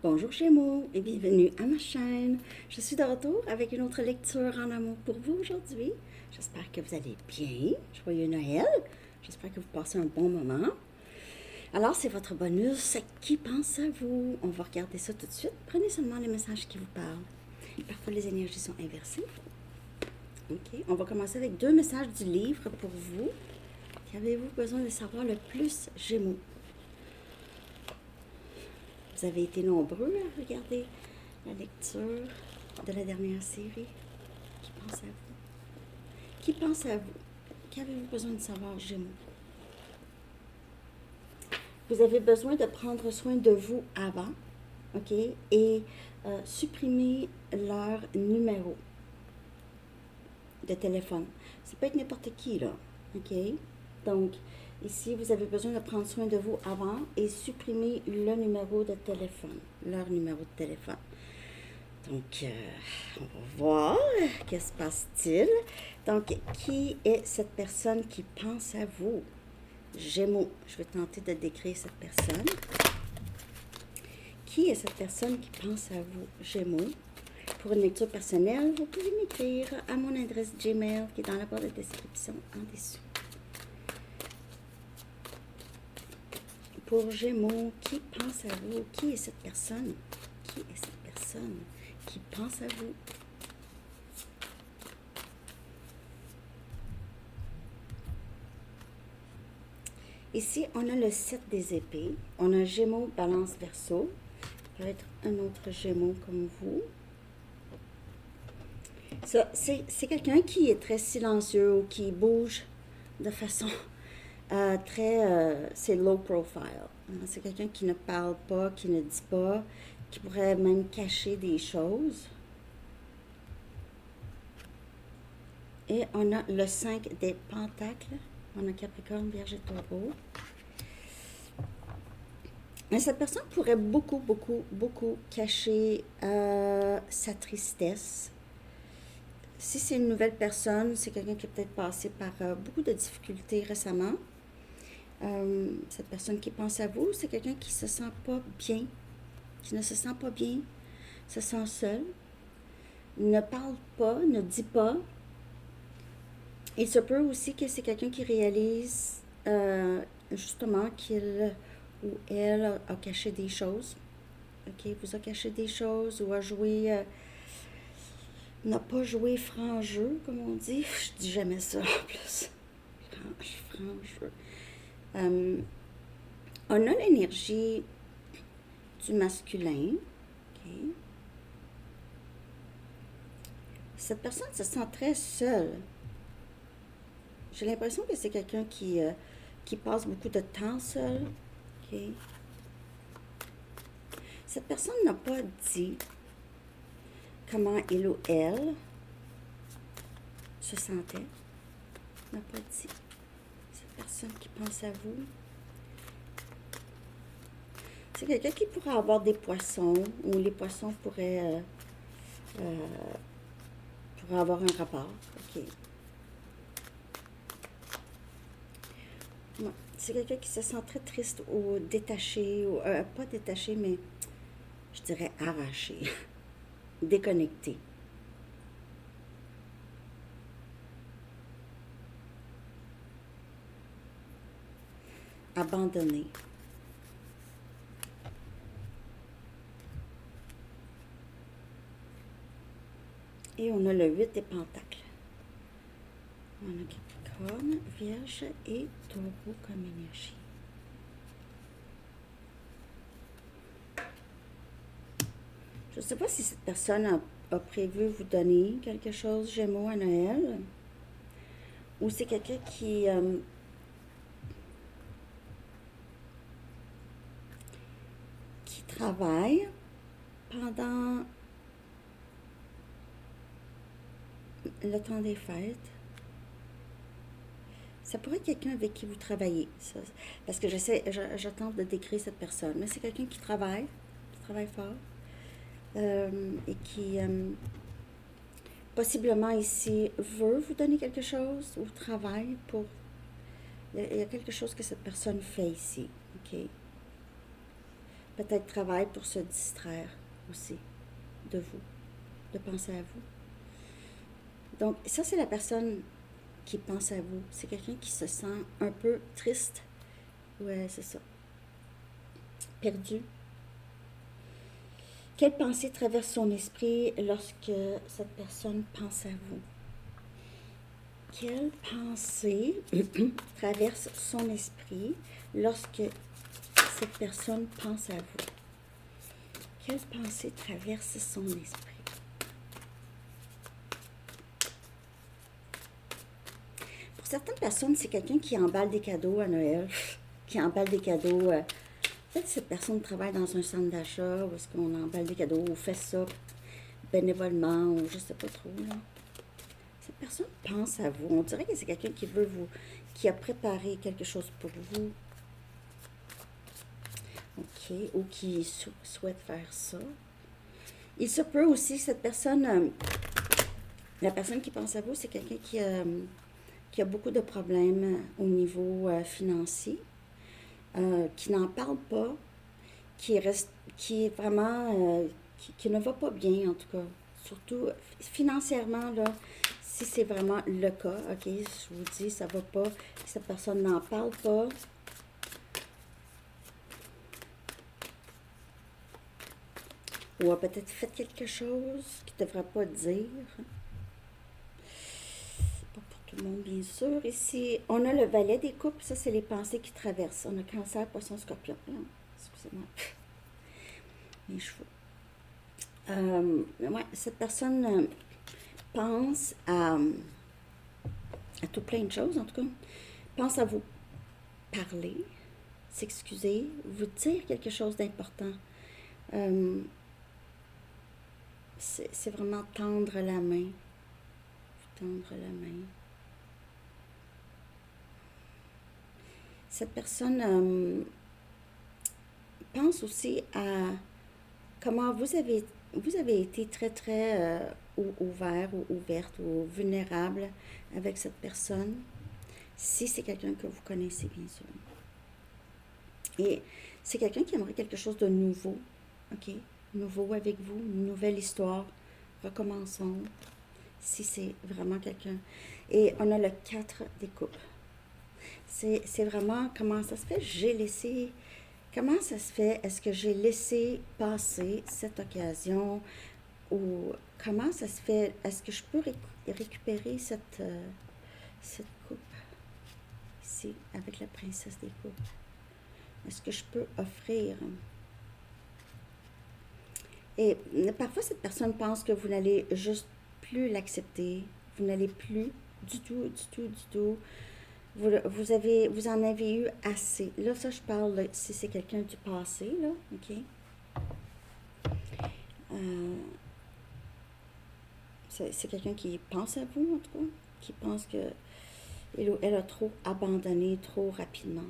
Bonjour Gémeaux et bienvenue à ma chaîne. Je suis de retour avec une autre lecture en amour pour vous aujourd'hui. J'espère que vous allez bien. Joyeux Noël. J'espère que vous passez un bon moment. Alors, c'est votre bonus. Qui pense à vous? On va regarder ça tout de suite. Prenez seulement les messages qui vous parlent. Parfois, les énergies sont inversées. OK. On va commencer avec 2 messages du livre pour vous. Qu'avez-vous besoin de savoir le plus, Gémeaux? Vous avez été nombreux à regarder la lecture de la dernière série. Qui pense à vous? Qui pense à vous? Qu'avez-vous besoin de savoir, Gémeaux? Vous avez besoin de prendre soin de vous avant, OK? Et supprimer leur numéro de téléphone. Ça peut être n'importe qui, là, OK? Donc, ici, vous avez besoin de prendre soin de vous avant et supprimer le numéro de téléphone, leur numéro de téléphone. Donc, on va voir, qu'est-ce se passe-t-il? Donc, qui est cette personne qui pense à vous? Gémeaux, je vais tenter de décrire cette personne. Qui est cette personne qui pense à vous, Gémeaux? Pour une lecture personnelle, vous pouvez m'écrire à mon adresse Gmail qui est dans la barre de description en dessous. Pour Gémeaux, qui pense à vous? Qui est cette personne? Qui est cette personne qui pense à vous? Ici, on a le 7 des épées. On a Gémeaux, Balance, Verseau. Ça peut être un autre Gémeaux comme vous. Ça, c'est quelqu'un qui est très silencieux ou qui bouge de façon c'est low profile. C'est quelqu'un qui ne parle pas, qui ne dit pas, qui pourrait même cacher des choses. Et on a le 5 des pentacles. On a Capricorne, Vierge et Taureau. Mais cette personne pourrait beaucoup cacher sa tristesse. Si c'est une nouvelle personne, c'est quelqu'un qui a peut-être passé par beaucoup de difficultés récemment. Cette personne qui pense à vous, c'est quelqu'un qui se sent pas bien, qui ne se sent pas bien, se sent seul, ne parle pas, ne dit pas. Il se peut aussi que c'est quelqu'un qui réalise justement qu'il ou elle a caché des choses. OK, vous a caché des choses ou a joué, n'a pas joué franc jeu, comme on dit. Je dis jamais ça en plus. Franc jeu. On a l'énergie du masculin. OK. Cette personne se sent très seule. J'ai l'impression que c'est quelqu'un qui passe beaucoup de temps seul. OK. Cette personne n'a pas dit comment il ou elle se sentait. N'a pas dit. Cette personne qui pense à vous. C'est quelqu'un qui pourrait avoir des poissons ou les poissons pourraient avoir un rapport. OK. C'est quelqu'un qui se sent très triste ou détaché, ou pas détaché, mais je dirais arraché, déconnecté. Abandonné. Et on a le 8 des pentacles. On a Capricorne, Vierge et Taureau comme énergie. Je ne sais pas si cette personne a prévu vous donner quelque chose, Gémeaux, à Noël. Ou c'est quelqu'un qui travaille pendant le temps des fêtes. Ça pourrait être quelqu'un avec qui vous travaillez. Ça, parce que je tente de décrire cette personne. Mais c'est quelqu'un qui travaille fort. Et qui possiblement ici veut vous donner quelque chose ou travaille pour... Il y a quelque chose que cette personne fait ici. OK? peut-être travaille pour se distraire aussi de vous, de penser à vous. Donc, ça, c'est la personne qui pense à vous. C'est quelqu'un qui se sent un peu triste. Ouais, c'est ça. Perdu. Quelle pensée traverse son esprit lorsque cette personne pense à vous? Quelle pensée traverse son esprit lorsque cette personne pense à vous? Quelle pensée traverse son esprit? Pour certaines personnes, c'est quelqu'un qui emballe des cadeaux à Noël, qui emballe des cadeaux. Peut-être que cette personne travaille dans un centre d'achat où est-ce qu'on emballe des cadeaux ou fait ça bénévolement ou je ne sais pas trop. Là. Cette personne pense à vous. On dirait que c'est quelqu'un qui veut vous, qui a préparé quelque chose pour vous. OK. Ou qui souhaite faire ça. Il se peut aussi, cette personne, la personne qui pense à vous, c'est quelqu'un qui a beaucoup de problèmes au niveau financier, qui n'en parle pas, qui est vraiment, qui ne va pas bien en tout cas. Surtout financièrement, là, si c'est vraiment le cas, OK, je vous dis, ça va pas, cette personne n'en parle pas. Ou a peut-être fait quelque chose qu'il ne devrait pas dire. Pas pour tout le monde, bien sûr. Ici, on a le valet des coupes. Ça, c'est les pensées qui traversent. On a Cancer, Poisson, Scorpion. Excusez-moi. Mes cheveux. Ouais, cette personne pense à tout plein de choses, en tout cas. Pense à vous parler, s'excuser, vous dire quelque chose d'important. C'est vraiment tendre la main. Tendre la main. Cette personne pense aussi à comment vous avez été très, très ouvert ou ouverte ou vulnérable avec cette personne, si c'est quelqu'un que vous connaissez, bien sûr. Et c'est quelqu'un qui aimerait quelque chose de nouveau, OK? Nouveau avec vous, une nouvelle histoire. Recommençons, si c'est vraiment quelqu'un. Et on a le 4 des coupes. C'est vraiment comment ça se fait. Comment ça se fait? Est-ce que j'ai laissé passer cette occasion? Ou comment ça se fait? Est-ce que je peux récupérer cette coupe ici avec la princesse des coupes? Est-ce que je peux offrir? Et parfois, cette personne pense que vous n'allez juste plus l'accepter. Vous n'allez plus du tout. Vous en avez eu assez. Là, ça, je parle, là, si c'est quelqu'un du passé, là, OK? C'est quelqu'un qui pense à vous, en tout cas, qui pense que elle a trop abandonné trop rapidement.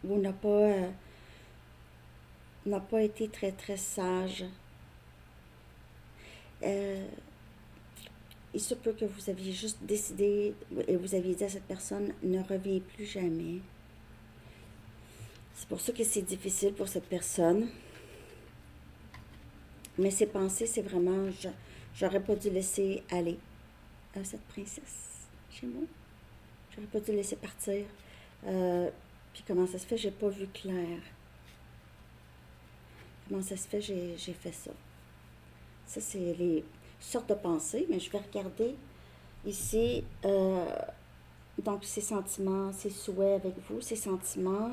Ou n'a pas été très, très sage. Il se peut que vous aviez juste décidé et vous aviez dit à cette personne, ne reviens plus jamais. C'est pour ça que c'est difficile pour cette personne. Mais ses pensées, c'est vraiment, j'aurais pas dû laisser aller cette princesse chez moi. J'aurais pas dû laisser partir. Puis comment ça se fait, j'ai pas vu clair. Comment ça se fait, j'ai fait ça. Ça, c'est les sortes de pensées, mais je vais regarder ici, donc ses sentiments, ses souhaits avec vous, ses sentiments,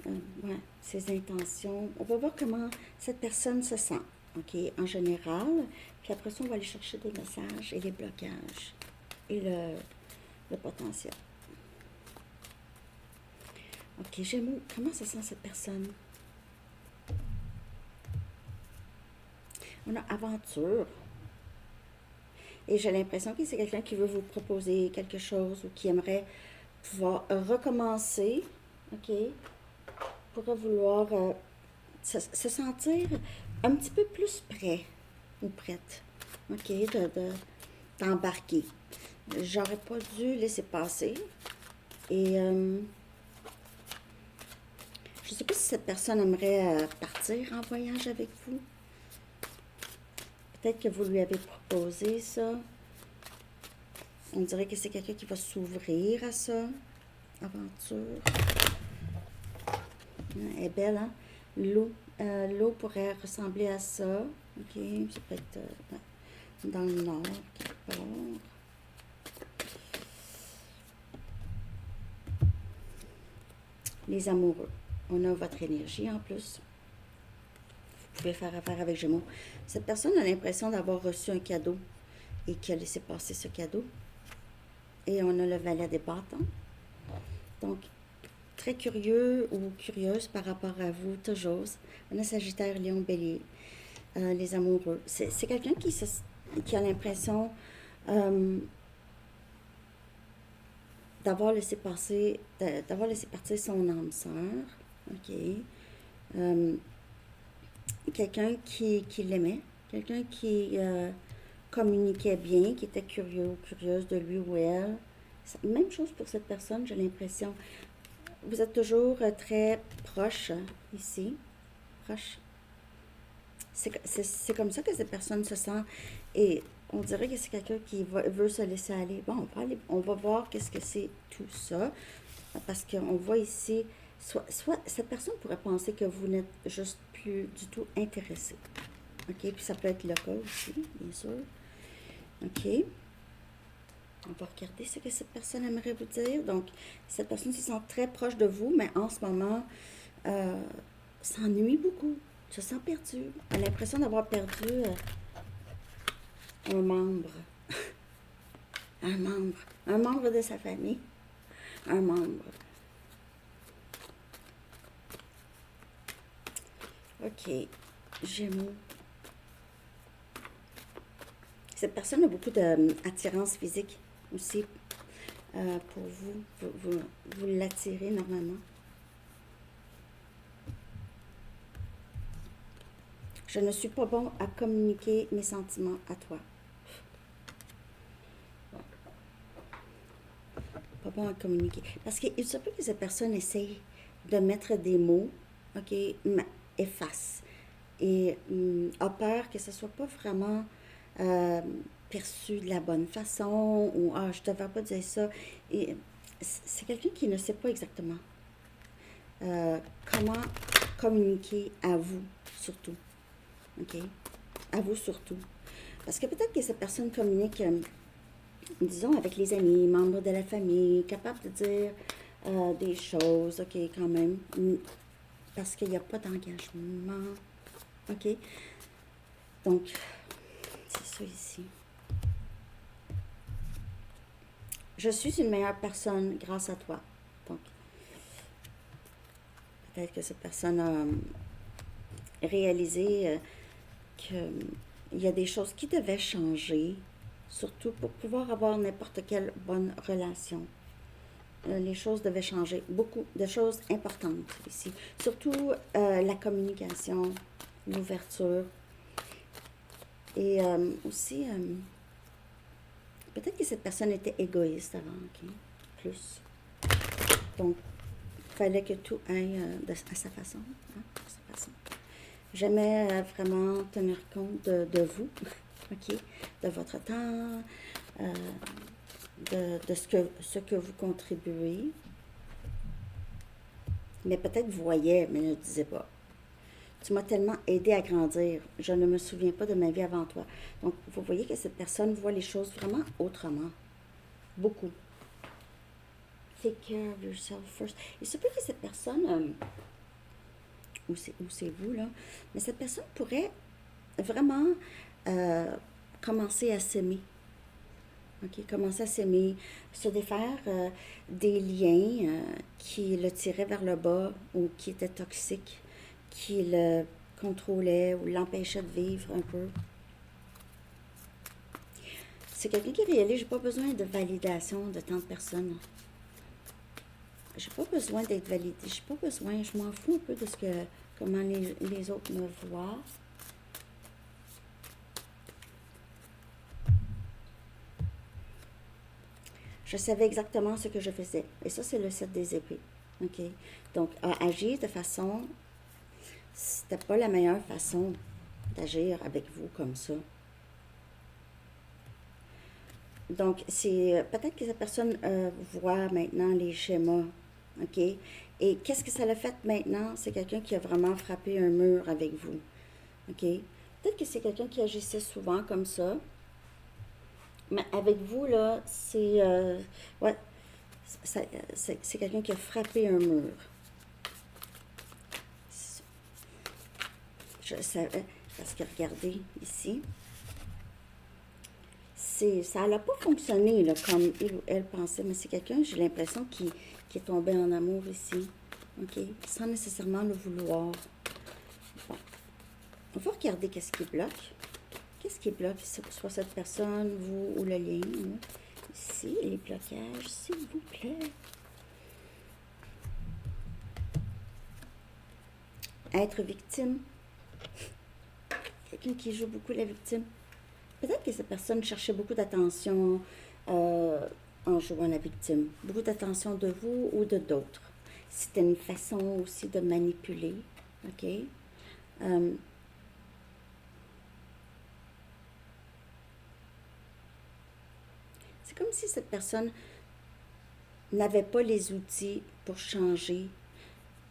ouais, ses intentions. On va voir comment cette personne se sent, OK, en général. Puis après ça, on va aller chercher des messages et les blocages et le potentiel. OK, Gémeaux, comment se sent cette personne? On a aventure. Et j'ai l'impression que c'est quelqu'un qui veut vous proposer quelque chose ou qui aimerait pouvoir recommencer, OK? Pourrait vouloir se sentir un petit peu plus prêt ou prête, OK? D'embarquer. J'aurais pas dû laisser passer. Et Je ne sais pas si cette personne aimerait partir en voyage avec vous. Peut-être que vous lui avez proposé ça. On dirait que c'est quelqu'un qui va s'ouvrir à ça. Aventure. Elle est belle, hein? L'eau. L'eau pourrait ressembler à ça. OK, ça peut être dans le nord, quelque part. Les amoureux. On a votre énergie en plus. Vous pouvez faire affaire avec Gémeaux. Cette personne a l'impression d'avoir reçu un cadeau et qui a laissé passer ce cadeau. Et on a le valet des bâtons. Donc, très curieux ou curieuse par rapport à vous, toujours. On a Sagittaire, Lion, Bélier, les amoureux. C'est quelqu'un qui a l'impression d'avoir laissé partir son âme sœur. OK. Quelqu'un qui l'aimait, quelqu'un qui communiquait bien, qui était curieux ou curieuse de lui ou elle. Même chose pour cette personne, j'ai l'impression. Vous êtes toujours très proche ici. Proche. C'est comme ça que cette personne se sent. Et on dirait que c'est quelqu'un qui veut se laisser aller. Bon, on va voir qu'est-ce que c'est tout ça. Parce qu'on voit ici, soit cette personne pourrait penser que vous n'êtes juste plus du tout intéressé. OK? Puis ça peut être le cas aussi, bien sûr. OK? On va regarder ce que cette personne aimerait vous dire. Donc, cette personne se sent très proche de vous, mais en ce moment, s'ennuie beaucoup, se sent perdu. Elle a l'impression d'avoir perdu un membre. Un membre de sa famille. Un membre. OK. Gémeaux. Cette personne a beaucoup d'attirance physique aussi pour vous. Vous l'attirez normalement. Je ne suis pas bon à communiquer mes sentiments à toi. Pas bon à communiquer. Parce qu'il se peut que cette personne essaye de mettre des mots, OK, efface. Et a peur que ce ne soit pas vraiment perçu de la bonne façon, ou je ne devrais pas dire ça. Et c'est quelqu'un qui ne sait pas exactement comment communiquer à vous, surtout. OK? À vous, surtout. Parce que peut-être que cette personne communique, disons, avec les amis, membres de la famille, capable de dire des choses, OK, quand même, parce qu'il n'y a pas d'engagement. OK? Donc, c'est ça ici. Je suis une meilleure personne grâce à toi. Donc, peut-être que cette personne a réalisé qu'il y a des choses qui devaient changer, surtout pour pouvoir avoir n'importe quelle bonne relation. Les choses devaient changer. Beaucoup de choses importantes ici. Surtout la communication, l'ouverture. Et aussi, peut-être que cette personne était égoïste avant, OK? Plus. Donc, il fallait que tout aille à sa façon. Hein? À sa façon. J'aimais vraiment tenir compte de vous, OK? De votre temps, de ce que vous contribuez. Mais peut-être vous voyez, mais ne disait pas. Tu m'as tellement aidé à grandir. Je ne me souviens pas de ma vie avant toi. Donc, vous voyez que cette personne voit les choses vraiment autrement. Beaucoup. Take care of yourself first. Il se peut que cette personne, ou c'est vous, là, mais cette personne pourrait vraiment commencer à s'aimer. OK? Commencer à s'aimer, se défaire des liens qui le tiraient vers le bas ou qui étaient toxiques, qui le contrôlait ou l'empêchait de vivre un peu. C'est quelqu'un qui réalise, j'ai pas besoin de validation de tant de personnes. J'ai pas besoin d'être validée, j'ai pas besoin, je m'en fous un peu de comment les autres me voient. Je savais exactement ce que je faisais. Et ça, c'est le 7 des épées. OK? Donc, a agi de façon... C'était pas la meilleure façon d'agir avec vous comme ça. Donc, c'est peut-être que cette personne voit maintenant les schémas, OK? Et qu'est-ce que ça l'a fait maintenant? C'est quelqu'un qui a vraiment frappé un mur avec vous, OK? Peut-être que c'est quelqu'un qui agissait souvent comme ça, mais avec vous, là, c'est... ouais, c'est quelqu'un qui a frappé un mur. Je savais, parce que regardez ici, ça n'a pas fonctionné là, comme il ou elle pensait, mais c'est quelqu'un, j'ai l'impression, qui est tombé en amour ici, OK? Sans nécessairement le vouloir. Bon. On va regarder qu'est-ce qui bloque. Qu'est-ce qui bloque, soit cette personne, vous ou le lien. Hein? Ici, les blocages, s'il vous plaît. Être victime. Quelqu'un qui joue beaucoup la victime. Peut-être que cette personne cherchait beaucoup d'attention en jouant la victime. Beaucoup d'attention de vous ou de d'autres. C'était une façon aussi de manipuler. OK? C'est comme si cette personne n'avait pas les outils pour changer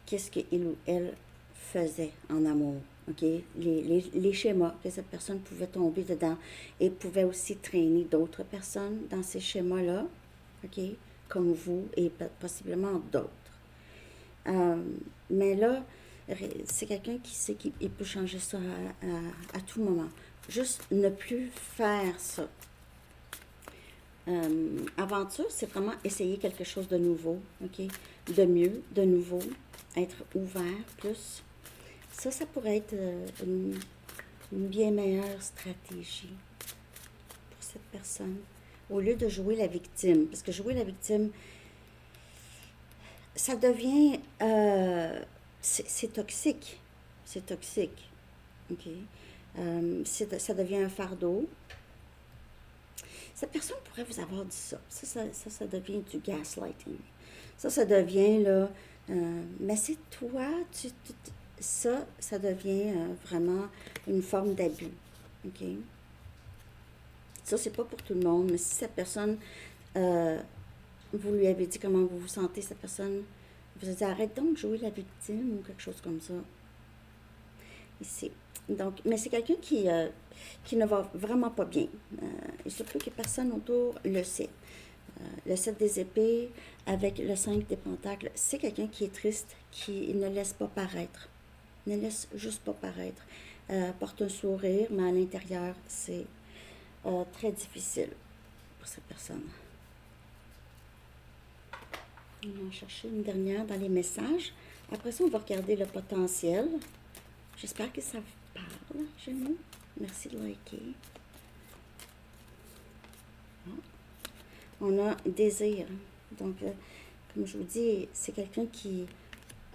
qu'est-ce qu'il ou elle faisait en amour. OK? Les schémas que cette personne pouvait tomber dedans et pouvait aussi traîner d'autres personnes dans ces schémas-là, OK? Comme vous et possiblement d'autres. Mais là, c'est quelqu'un qui sait qu'il peut changer ça à tout moment. Juste ne plus faire ça. Aventure, c'est vraiment essayer quelque chose de nouveau, OK? De mieux, de nouveau, être ouvert plus. Ça pourrait être une bien meilleure stratégie pour cette personne. Au lieu de jouer la victime, parce que jouer la victime, ça devient... c'est toxique. C'est toxique, OK? Ça devient un fardeau. Cette personne pourrait vous avoir dit ça. Ça devient du gaslighting. Ça devient, là... mais c'est toi, ça devient vraiment une forme d'abus. OK? Ça, c'est pas pour tout le monde, mais si cette personne, vous lui avez dit comment vous vous sentez, cette personne vous a dit arrête donc de jouer la victime ou quelque chose comme ça. Ici. Donc, mais c'est quelqu'un qui ne va vraiment pas bien. Il se peut que personne autour le sait. Le 7 des épées avec le 5 des pentacles, c'est quelqu'un qui est triste, qui ne laisse pas paraître. Ne laisse juste pas paraître. Porte un sourire, mais à l'intérieur, c'est très difficile pour cette personne. On va chercher une dernière dans les messages. Après ça, on va regarder le potentiel. J'espère que ça vous parle, Gémeaux. Merci de liker. On a désir. Donc, comme je vous dis, c'est quelqu'un qui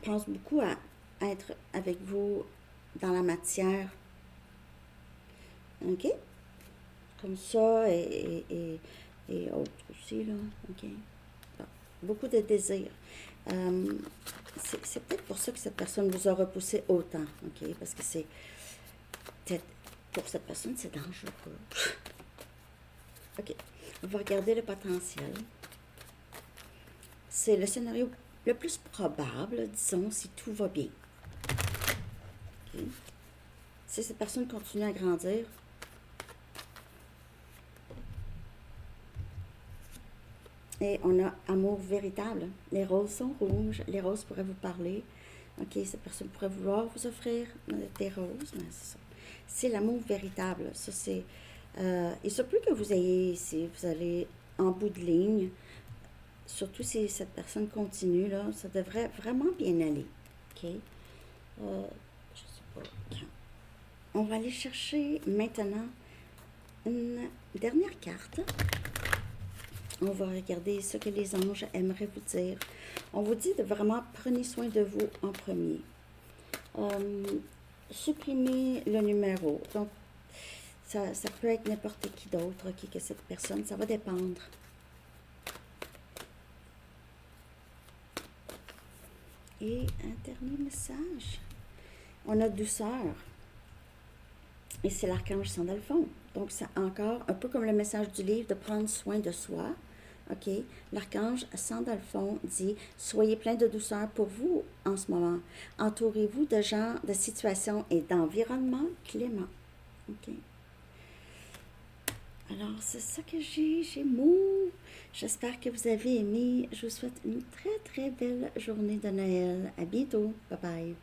pense beaucoup à être avec vous dans la matière. OK? Comme ça et autres aussi, là. OK? Bon. Beaucoup de désir. C'est peut-être pour ça que cette personne vous a repoussé autant. OK? Parce que c'est... Pour cette personne, c'est dangereux. OK. On va regarder le potentiel. C'est le scénario le plus probable, disons, si tout va bien. Okay. Si cette personne continue à grandir, et on a amour véritable. Les roses sont rouges. Les roses pourraient vous parler. OK, cette personne pourrait vouloir vous offrir des roses, mais c'est ça. C'est l'amour véritable. Ça, c'est... il se peut que vous ayez, si vous allez en bout de ligne, surtout si cette personne continue, là, ça devrait vraiment bien aller. OK? Je sais pas quand. On va aller chercher maintenant une dernière carte. On va regarder ce que les anges aimeraient vous dire. On vous dit de vraiment prenez soin de vous en premier. Supprimez le numéro. Donc, ça peut être n'importe qui d'autre que cette personne. Ça va dépendre. Et un dernier message. On a douceur. Et c'est l'archange Sandalphon. Donc, c'est encore un peu comme le message du livre de prendre soin de soi. OK? L'archange Sandalphon dit soyez plein de douceur pour vous en ce moment. Entourez-vous de gens, de situations et d'environnements cléments. OK? Alors, c'est ça que j'ai, Gémeaux. J'espère que vous avez aimé. Je vous souhaite une très, très belle journée de Noël. À bientôt. Bye bye.